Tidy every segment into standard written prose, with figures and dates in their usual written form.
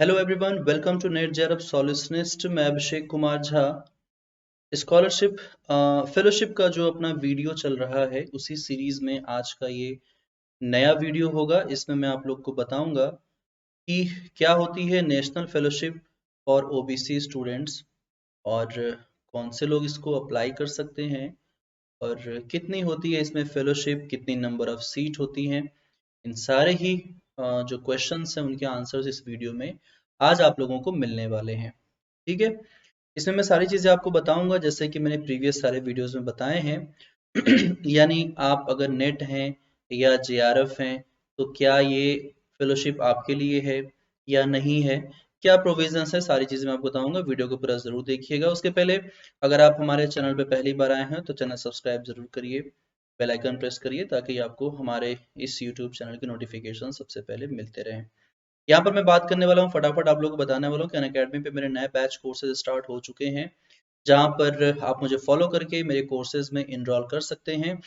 Hello everyone, welcome to NET JRF solutionist. मैं Abhishek Kumar Jha. Scholarship fellowship का जो अपना वीडियो चल रहा है उसी सीरीज में आज का ये नया वीडियो होगा। इसमें मैं आप लोग को बताऊंगा कि क्या होती है नेशनल फेलोशिप और ओबीसी स्टूडेंट्स, और कौन से लोग इसको अप्लाई कर सकते हैं, और कितनी होती है इसमें फेलोशिप, कितनी नंबर ऑफ सीट होती हैं। इन सारे ही जो क्वेश्चंस हैं उनके आंसर्स इस वीडियो में आज आप लोगों को मिलने वाले हैं। ठीक है, इसमें मैं सारी चीजें आपको बताऊंगा जैसे कि मैंने प्रीवियस सारे वीडियोस में बताए हैं। यानी आप अगर नेट हैं या जेआरएफ हैं तो क्या ये फेलोशिप आपके लिए है या नहीं है, क्या प्रोविजंस है, सारी चीजें मैं आपको बताऊंगा। वीडियो को पूरा जरूर देखिएगा। उसके पहले अगर आप हमारे चैनल पे पहली बार आए हैं तो चैनल सब्सक्राइब जरूर करिए, बेल आइकन प्रेस करिए ताकि आपको हमारे इस यूट्यूब चैनल के नोटिफिकेशन सबसे पहले मिलते रहें। यहाँ पर मैं बात करने वाला हूँ, फटाफट आप लोगों को बताने वाला हूँ कि अनअकैडमी पे मेरे नए बैच कोर्सेज स्टार्ट हो चुके हैं, जहाँ पर आप मुझे फॉलो करके मेरे कोर्सेज में इनरोल कर सकते हैं।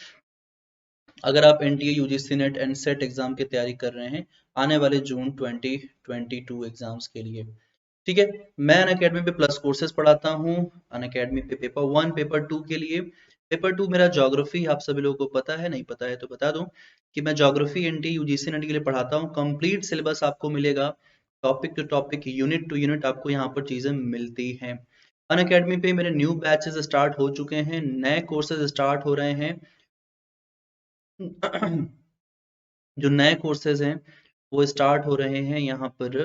अगर आप NTA, UGC net and set exam की तैयारी कर रहे हैं आने वाले जून 2022 एग्जाम्स के लिए। ठीक है, मैं अनअकैडमी पे प्लस कोर्सेज पढ़ाता हूँ। अनअकैडमी पे पेपर 1 पेपर 2 के लिए, पेपर 2 मेरा ज्योग्राफी, आप सभी लोगों को पता है, नहीं पता है तो बता दूं कि मैं ज्योग्राफी एनटी यूजीसी नेट के लिए पढ़ाता हूँ। कंप्लीट सिलेबस आपको मिलेगा, topic to topic, unit to unit आपको यहाँ पर चीजें मिलती हैं। अनअकैडमी पे मेरे न्यू बैचेस स्टार्ट हो चुके हैं, नए कोर्सेज स्टार्ट हो रहे हैं। जो नए कोर्सेज हैं वो स्टार्ट हो रहे हैं यहाँ पर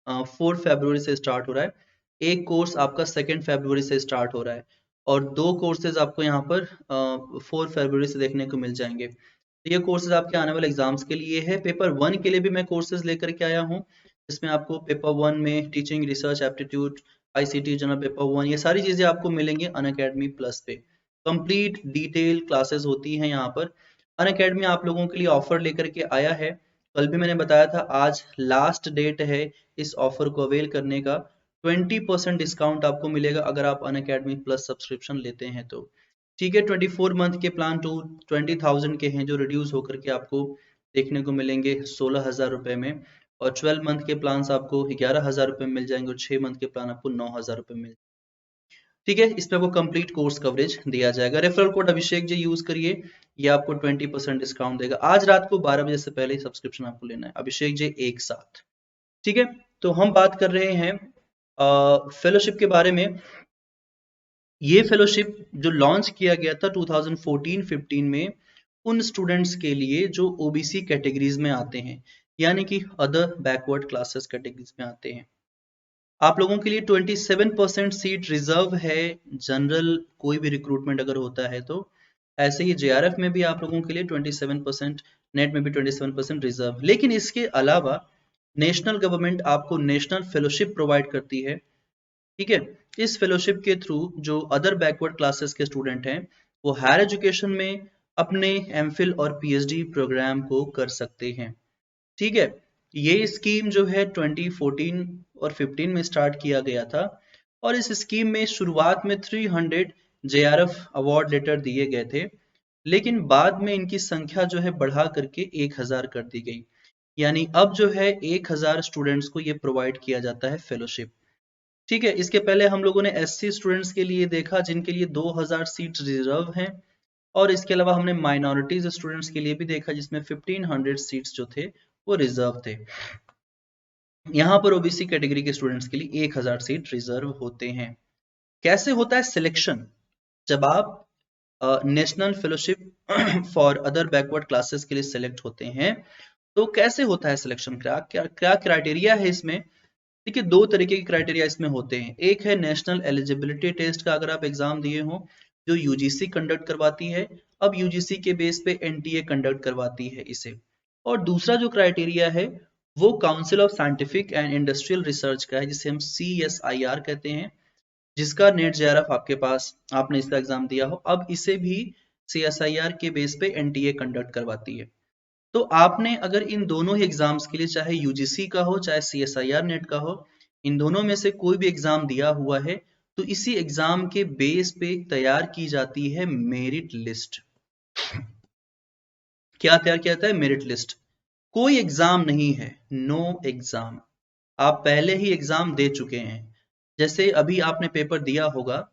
4 फरवरी से स्टार्ट हो रहा है। एक कोर्स आपका 2 फरवरी से स्टार्ट हो रहा है, और दो कोर्सेज आपको यहाँ पर 4 फरवरी से देखने को मिल जाएंगे। तो ये कोर्सेज आपके आने वाले एग्जाम्स के लिए है। पेपर 1 के लिए भी मैं कोर्सेज लेकर के आया हूँ, जिसमें आपको पेपर 1 में teaching, research, aptitude, ICT, general paper 1, ये सारी चीजें आपको मिलेंगी अनअकैडमी प्लस पे। कंप्लीट डिटेल क्लासेस होती हैं यहाँ पर। अनअकैडमी आप लोगों के लिए ऑफर लेकर के आया है। कल भी मैंने बताया था, आज लास्ट डेट है इस ऑफर को अवेल करने का। 20% डिस्काउंट आपको मिलेगा अगर आप अनअकैडमी प्लस सब्सक्रिप्शन लेते हैं तो। ठीक है, 24 मंथ के प्लान टू 20,000 के हैं जो रिड्यूस होकर के आपको देखने को मिलेंगे 16,000 रुपए में, और 12 मंथ के प्लान आपको 11,000 रुपए में मिल जाएंगे, और 6 मंथ के प्लान आपको 9,000 रुपए मिल। ठीक है, इसमें आपको कंप्लीट कोर्स कवरेज दिया जाएगा। Referral code Abhishek ji use करिए, ये आपको 20% डिस्काउंट देगा। आज रात को 12 बजे से पहले सब्सक्रिप्शन आपको लेना है, अभिषेक जी एक साथ। ठीक है, तो हम बात कर रहे हैं फेलोशिप के बारे में। ये फेलोशिप जो लॉन्च किया गया था 2014-15 में उन स्टूडेंट्स के लिए जो ओबीसी कैटेगरीज में आते हैं, यानी कि अदर बैकवर्ड क्लासेस कैटेगरीज में आते हैं। आप लोगों के लिए 27% सीट रिजर्व है। जनरल कोई भी रिक्रूटमेंट अगर होता है तो, ऐसे ही जेआरएफ में भी आप लोगों के लिए 27%, नेट में भी 27% रिजर्व। लेकिन इसके अलावा नेशनल गवर्नमेंट आपको नेशनल फेलोशिप प्रोवाइड करती है। ठीक है, इस फेलोशिप के थ्रू जो अदर बैकवर्ड क्लासेस के स्टूडेंट हैं वो हायर एजुकेशन में अपने एमफिल और पीएचडी प्रोग्राम को कर सकते हैं। ठीक है, ये स्कीम जो है 2014 और 15 में स्टार्ट किया गया था, और इस स्कीम में शुरुआत में 300 जेआरएफ अवार्ड लेटर दिए गए थे, लेकिन बाद में इनकी संख्या जो है बढ़ा करके 1000 कर दी गई। यानी अब जो है 1000 स्टूडेंट्स को ये प्रोवाइड किया जाता है फेलोशिप। ठीक है, इसके पहले हम लोगों ने एससी स्टूडेंट्स के लिए देखा जिनके लिए 2000 सीट रिजर्व हैं, और इसके अलावा हमने माइनॉरिटीज स्टूडेंट्स के लिए भी देखा जिसमें 1500 सीट्स जो थे वो रिजर्व थे। यहाँ पर ओबीसी कैटेगरी के स्टूडेंट्स के लिए 1000 सीट रिजर्व होते हैं। कैसे होता है सिलेक्शन? जब आप national fellowship for other backward classes के लिए सिलेक्ट होते हैं तो कैसे होता है सिलेक्शन? क्या क्या क्या क्राइटेरिया है इसमें? देखिए, दो तरीके के क्राइटेरिया इसमें होते हैं। एक है नेशनल एलिजिबिलिटी टेस्ट का, अगर आप एग्जाम दिए हो, जो यूजीसी कंडक्ट करवाती है। अब यूजीसी के बेस पे एनटीए कंडक्ट करवाती है इसे। और दूसरा जो क्राइटेरिया है वो council of scientific and industrial research का है, जिसे हम CSIR कहते हैं, जिसका नेट जेआरएफ आपके पास, आपने इसका एग्जाम दिया हो, अब इसे भी CSIR के बेस पे एनटीए कंडक्ट करवाती है। तो आपने अगर इन दोनों ही एग्जाम्स के लिए, चाहे यूजीसी का हो चाहे CSIR नेट का हो, इन दोनों में से कोई भी एग्जाम दिया हुआ है तो इसी एग्जाम के बेस पे तैयार की जाती है मेरिट लिस्ट। क्या तैयार किया जाता है? Merit list. कोई एग्जाम नहीं है, नो एग्जाम। आप पहले ही एग्जाम दे चुके हैं। जैसे अभी आपने पेपर दिया होगा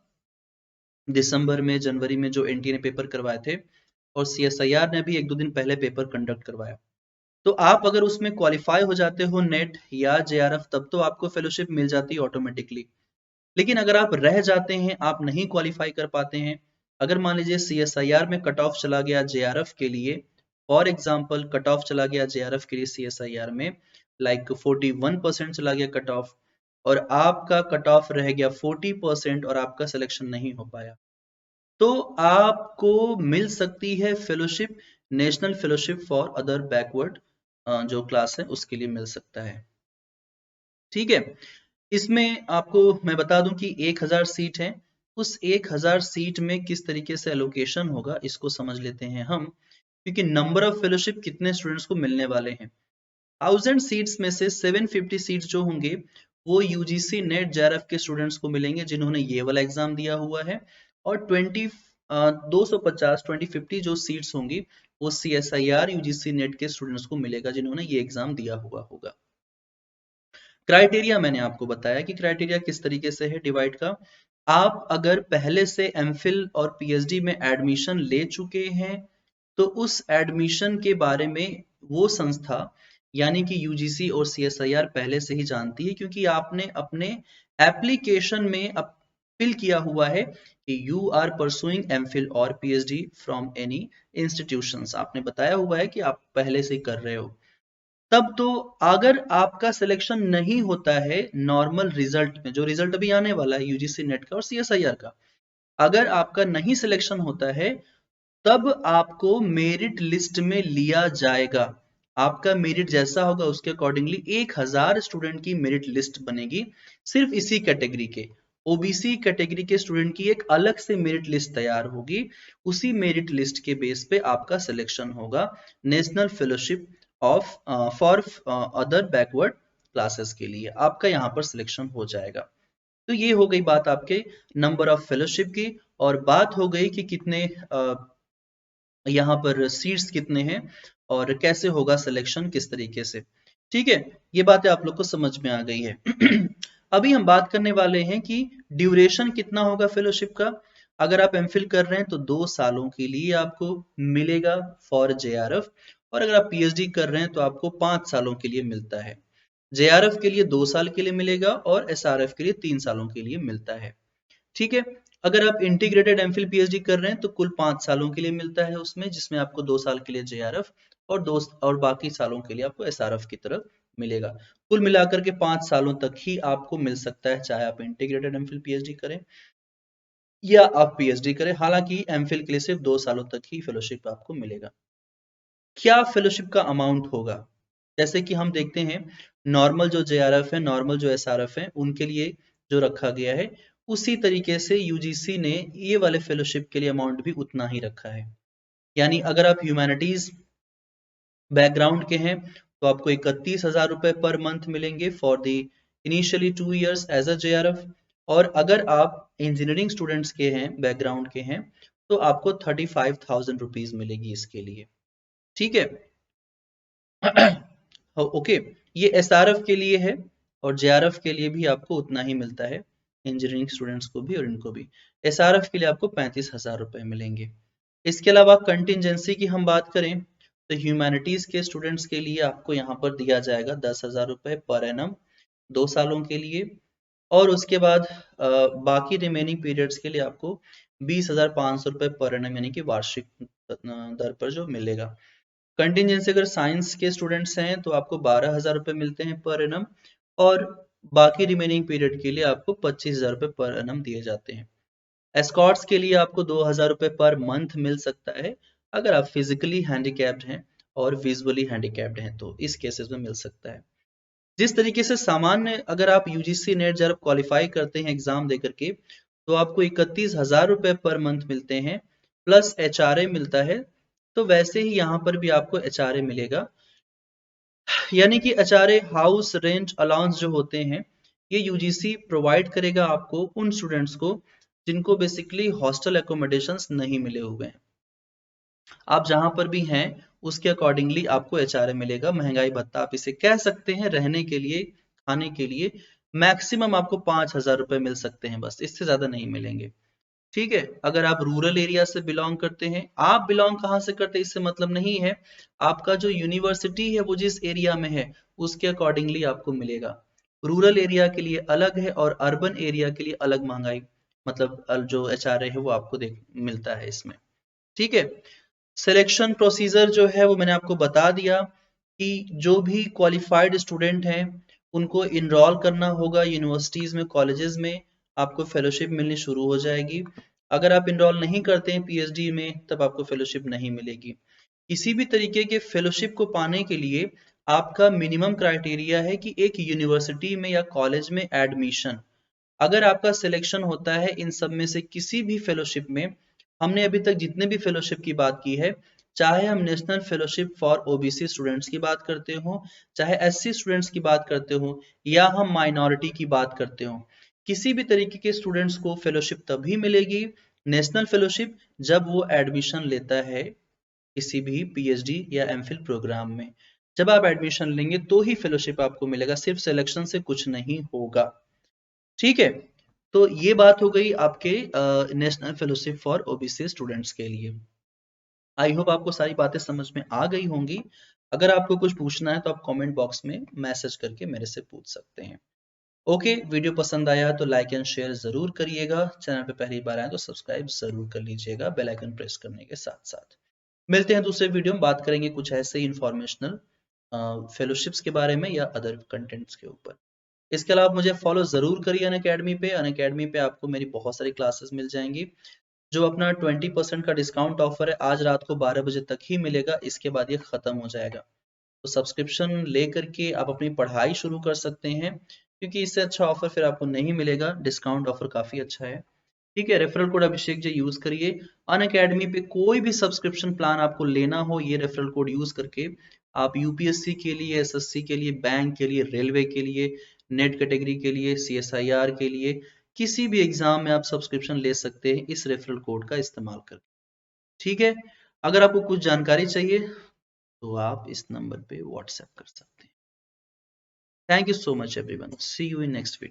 दिसंबर में, जनवरी में जो एनटीए ने पेपर करवाए थे, और सीएसआईआर ने भी 1-2 दिन पहले पेपर कंडक्ट करवाया। तो आप अगर उसमें क्वालिफाई हो जाते हो नेट या जेआरएफ, तब तो आपको फेलोशिप मिल जाती है ऑटोमेटिकली। लेकिन अगर आप रह जाते हैं, आप नहीं क्वालिफाई कर पाते हैं, अगर मान लीजिए सीएसआईआर में कट ऑफ चला गया जेआरएफ के लिए, फॉर एग्जाम्पल कट ऑफ चला गया जेआरएफ के लिए सीएसआईआर में लाइक 41% चला गया कट ऑफ, और आपका कट ऑफ रह गया 40% और आपका सिलेक्शन नहीं हो पाया, तो आपको मिल सकती है fellowship, national fellowship for other backward जो क्लास है उसके लिए मिल सकता है। ठीक है, इसमें आपको मैं बता दूं कि 1000 सीट है, उस 1000 सीट में किस तरीके से एलोकेशन होगा इसको समझ लेते हैं हम, क्योंकि नंबर ऑफ फेलोशिप कितने स्टूडेंट्स को मिलने वाले हैं। 1000 सीट्स में से 750 सीट्स जो होंगे वो यूजीसी नेट जेआरएफ के स्टूडेंट्स को मिलेंगे जिन्होंने ये वाला एग्जाम दिया हुआ है, और 250 2050 जो सीट्स होंगी वो सीएसआईआर यूजीसी नेट के स्टूडेंट्स को मिलेगा जिन्होंने ये एग्जाम दिया हुआ होगा। क्राइटेरिया मैंने आपको बताया कि क्राइटेरिया किस तरीके से है डिवाइड का। आप अगर पहले से एमफिल और पीएचडी में एडमिशन ले चुके हैं तो उस एडमिशन के बारे में वो संस्था यानी कि यूजीसी और सीएसआईआर पहले से ही जानती है, क्योंकि आपने अपने एप्लीकेशन में फिल किया हुआ है कि यू आर परसुइंग एमफिल और पीएचडी फ्रॉम एनी इंस्टीट्यूशंस, आपने बताया हुआ है कि आप पहले से ही कर रहे हो। तब तो अगर आपका सिलेक्शन नहीं होता है नॉर्मल रिजल्ट में, जो रिजल्ट अभी आने वाला है यूजीसी नेट का और सीएसआईआर का, अगर आपका नहीं सिलेक्शन होता है तब आपको मेरिट लिस्ट में लिया जाएगा। आपका मेरिट जैसा होगा उसके अकॉर्डिंगली 1000 स्टूडेंट की मेरिट लिस्ट बनेगी, सिर्फ इसी कैटेगरी के। ओबीसी कैटेगरी के स्टूडेंट की एक अलग से मेरिट लिस्ट तैयार होगी, उसी मेरिट लिस्ट के बेस पे आपका सिलेक्शन होगा national fellowship of for other backward classes के लिए, आपका यहाँ पर सिलेक्शन हो जाएगा। तो ये हो गई बात आपके नंबर ऑफ फेलोशिप की, और बात हो गई कि कितने यहाँ पर सीट्स कितने हैं और कैसे होगा सिलेक्शन किस तरीके से। ठीक है, ये बातें आप लोग को समझ में आ गई है। अभी हम बात करने वाले हैं कि ड्यूरेशन कितना होगा फेलोशिप का। अगर आप एमफिल कर रहे हैं तो 2 सालों के लिए आपको मिलेगा फॉर जेआरएफ, और अगर आप पीएचडी कर रहे हैं तो आपको 5 सालों के लिए मिलता है। जेआरएफ के लिए 2 साल के लिए मिलेगा और एसआरएफ के लिए 3 सालों के लिए मिलता है। ठीक है, अगर आप इंटीग्रेटेड एमफिल पीएचडी कर रहे हैं तो कुल 5 सालों के लिए मिलता है उसमें, जिसमें आपको 2 साल के लिए जेआरएफ और बाकी सालों के लिए आपको एसआरएफ की तरफ मिलेगा। कुल मिलाकर के 5 सालों तक ही आपको मिल सकता है, चाहे आप इंटीग्रेटेड एमफिल पीएचडी करें या आप पीएचडी करें। हालांकि एमफिल के लिए सिर्फ 2 सालों तक ही फेलोशिप आपको मिलेगा। क्या फेलोशिप का अमाउंट होगा, जैसे कि हम देखते हैं नॉर्मल जो जेआरएफ है, नॉर्मल जो एसआरएफ है, उनके लिए जो रखा गया है उसी तरीके से यूजीसी ने ये वाले फेलोशिप के लिए अमाउंट भी उतना ही रखा है। यानी अगर आप ह्यूमैनिटीज बैकग्राउंड के हैं तो आपको 31,000 रुपए पर मंथ मिलेंगे for the initially 2 years as a JRF, और अगर आप इंजीनियरिंग स्टूडेंट्स के हैं बैकग्राउंड के हैं तो आपको 35,000 रुपीज मिलेगी इसके लिए। ठीक है। ओके, ये एसआरएफ के लिए है और जेआरएफ के लिए भी आपको उतना ही मिलता है, इंजीनियरिंग स्टूडेंट्स को भी और इनको भी। एसआरएफ के लिए आपको 35,000 रुपए मिलेंगे। इसके अलावा कंटिजेंसी की हम बात करें तो ह्यूमैनिटीज के स्टूडेंट्स के लिए आपको यहाँ पर दिया जाएगा 10,000 रुपए पर एनम 2 सालों के लिए, और उसके बाद बाकी रिमेनिंग पीरियड्स के लिए आपको 20,500 रुपए पर एनम यानी कि वार्षिक दर पर जो मिलेगा। कंटिजेंसी अगर साइंस के स्टूडेंट्स हैं तो आपको 12,000 रुपए मिलते हैं पर एनम, और बाकी रिमेनिंग पीरियड के लिए आपको 25,000 रुपए पर एनम दिए जाते हैं। एस्कॉर्ट्स के लिए आपको 2,000 रुपए पर मंथ मिल सकता है अगर आप फिजिकली हैंडीकैप्ड हैं और विजुअली हैंडीकैप्ड हैं तो इस केसेस में मिल सकता है। जिस तरीके से सामान्य अगर आप यूजीसी नेट जब क्वालिफाई करते हैं एग्जाम दे करके तो आपको 31,000 रुपए पर मंथ मिलते हैं प्लस एचआरए मिलता है, तो वैसे ही यहाँ पर भी आपको एचआरए मिलेगा। यानी कि एचआरए हाउस रेंट अलाउंस जो होते हैं ये यूजीसी प्रोवाइड करेगा आपको उन स्टूडेंट्स को जिनको बेसिकली हॉस्टल एकोमोडेशंस नहीं मिले हुए हैं। आप जहां पर भी हैं उसके अकॉर्डिंगली आपको एचआरए मिलेगा, महंगाई भत्ता आप इसे कह सकते हैं, रहने के लिए खाने के लिए मैक्सिमम आपको 5,000 रुपए मिल सकते हैं, बस इससे ज्यादा नहीं मिलेंगे। ठीक है, अगर आप रूरल एरिया से बिलोंग करते हैं, आप बिलोंग कहाँ से करते हैं इससे मतलब नहीं है, आपका जो यूनिवर्सिटी है वो जिस एरिया में है उसके अकॉर्डिंगली आपको मिलेगा। रूरल एरिया के लिए अलग है और अर्बन एरिया के लिए अलग महंगाई, मतलब जो एचआरए है वो आपको देख मिलता है इसमें। ठीक है, सिलेक्शन प्रोसीजर जो है वो मैंने आपको बता दिया कि जो भी क्वालिफाइड स्टूडेंट हैं उनको इनरोल करना होगा यूनिवर्सिटीज में, कॉलेजेस में, आपको फेलोशिप मिलनी शुरू हो जाएगी। अगर आप इनरोल नहीं करते हैं पीएचडी में तब आपको फेलोशिप नहीं मिलेगी। किसी भी तरीके के फेलोशिप को पाने के लिए आपका मिनिमम क्राइटेरिया है कि एक यूनिवर्सिटी में या कॉलेज में एडमिशन। अगर आपका सिलेक्शन होता है इन सब में से किसी भी फेलोशिप में, हमने अभी तक जितने भी फेलोशिप की बात की है, चाहे हम national fellowship for OBC students की बात करते हो, चाहे एससी स्टूडेंट्स की बात करते हो, या हम माइनॉरिटी की बात करते हो, किसी भी तरीके के स्टूडेंट्स को फेलोशिप तभी मिलेगी नेशनल फेलोशिप जब वो एडमिशन लेता है किसी भी पीएचडी या एमफिल प्रोग्राम में। जब आप एडमिशन लेंगे तो ही फेलोशिप आपको मिलेगा, सिर्फ सिलेक्शन से कुछ नहीं होगा। ठीक है, तो ये बात हो गई आपके national fellowship for OBC students के लिए। आई होप आपको सारी बातें समझ में आ गई होंगी। अगर आपको कुछ पूछना है तो आप कमेंट बॉक्स में मैसेज करके मेरे से पूछ सकते हैं। ओके, वीडियो पसंद आया तो लाइक एंड शेयर जरूर करिएगा, चैनल पे पहली बार आए तो सब्सक्राइब जरूर कर लीजिएगा बेल आइकन प्रेस करने के साथ साथ। मिलते हैं दूसरे वीडियो में, बात करेंगे कुछ ऐसे ही इंफॉर्मेशनल फेलोशिप्स के बारे में या अदर कंटेंट्स के ऊपर। इसके अलावा मुझे फॉलो जरूर करिए अनअकैडमी पे। अनअकैडमी पे आपको मेरी बहुत सारी क्लासेस मिल जाएंगी। जो अपना 20% का डिस्काउंट ऑफर है आज रात को 12 बजे तक ही मिलेगा, इसके बाद ये खत्म हो जाएगा। तो सब्सक्रिप्शन लेकर के आप अपनी पढ़ाई शुरू कर सकते हैं, क्योंकि इससे अच्छा ऑफर फिर आपको नहीं मिलेगा। डिस्काउंट ऑफर काफी अच्छा है। ठीक है, referral code Abhishek ji use करिए। अनअकैडमी पे कोई भी सब्सक्रिप्शन प्लान आपको लेना हो, ये रेफरल कोड यूज करके आप यूपीएससी के लिए, एसएससी के लिए, बैंक के लिए, रेलवे के लिए, नेट कैटेगरी के लिए, सीएसआईआर के लिए, किसी भी एग्जाम में आप सब्सक्रिप्शन ले सकते हैं इस रेफरल कोड का इस्तेमाल करके। ठीक है, अगर आपको कुछ जानकारी चाहिए तो आप इस नंबर पे व्हाट्सएप कर सकते हैं। Thank you so much everyone, see you in next video.